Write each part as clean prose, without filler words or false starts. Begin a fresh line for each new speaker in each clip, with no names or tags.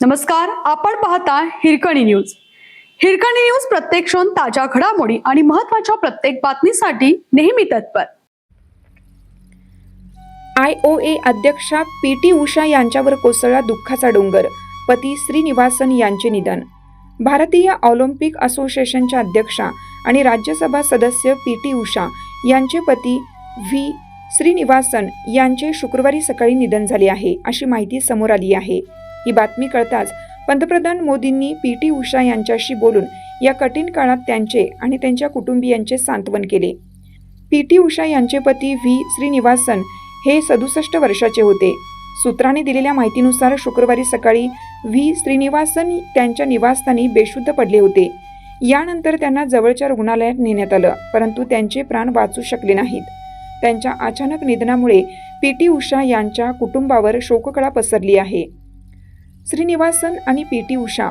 नमस्कार, आपण पाहता हिरकणी न्यूज. हिरकणी न्यूज प्रत्येक क्षण ताज्या घडामोडी आणि महत्त्वाच्या प्रत्येक बातमीसाठी नेहमी तत्पर.
IOA अध्यक्षा PT उषा यांच्यावर कोसळला दुःखाचा डोंगर. पती श्रीनिवासन यांचे निधन. भारतीय ऑलिम्पिक असोसिएशनच्या अध्यक्षा आणि राज्यसभा सदस्य PT उषा यांचे पती व्ही श्रीनिवासन यांचे शुक्रवारी सकाळी निधन झाले आहे, अशी माहिती समोर आली आहे. ही बातमी कळताच पंतप्रधान मोदींनी PT उषा यांच्याशी बोलून या कठीण काळात त्यांचे आणि त्यांच्या कुटुंबियांचे सांत्वन केले. PT उषा यांचे पती व्ही श्रीनिवासन हे 67 वर्षाचे होते. सूत्रांनी दिलेल्या माहितीनुसार शुक्रवारी सकाळी व्ही श्रीनिवासन त्यांच्या निवासस्थानी बेशुद्ध पडले होते. यानंतर त्यांना जवळच्या रुग्णालयात नेण्यात आलं, परंतु त्यांचे प्राण वाचू शकले नाहीत. त्यांच्या अचानक निधनामुळे PT उषा यांच्या कुटुंबावर शोककळा पसरली आहे. श्रीनिवासन आणि PT उषा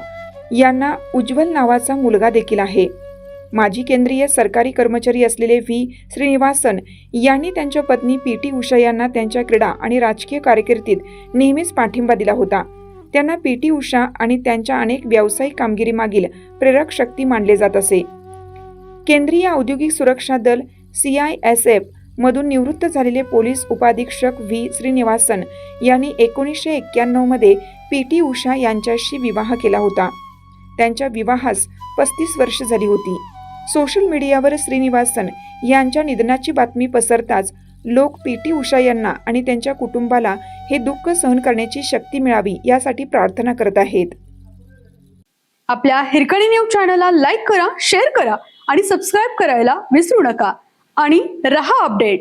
यांना उज्ज्वल नावाचा मुलगा देखील आहे. माजी केंद्रीय सरकारी कर्मचारी असलेले व्ही श्रीनिवासन यांनी त्यांच्या पत्नी PT उषा यांना त्यांच्या क्रीडा आणि राजकीय कारकिर्दीत नेहमीच पाठिंबा दिला होता. त्यांना PT उषा आणि त्यांच्या अनेक व्यावसायिक कामगिरीमागील प्रेरक शक्ती मानले जात असे. केंद्रीय औद्योगिक सुरक्षा दल CISF मधून निवृत्त झालेले पोलीस उपाधीक्षक व्ही श्रीनिवासन यांनी 1991 मध्ये PT उषा यांच्याशी विवाह केला होता. त्यांच्या विवाहास 35 वर्ष झाली होती. सोशल मीडियावर श्रीनिवासन यांच्या निधनाची बातमी पसरताच लोक PT उषा यांना आणि त्यांच्या कुटुंबाला हे दुःख सहन करण्याची शक्ती मिळावी यासाठी प्रार्थना करत आहेत.
आपल्या हिरकणी न्यूज चॅनलला लाईक करा, शेअर करा आणि सबस्क्राईब करायला विसरू नका आणि रहा अपडेट.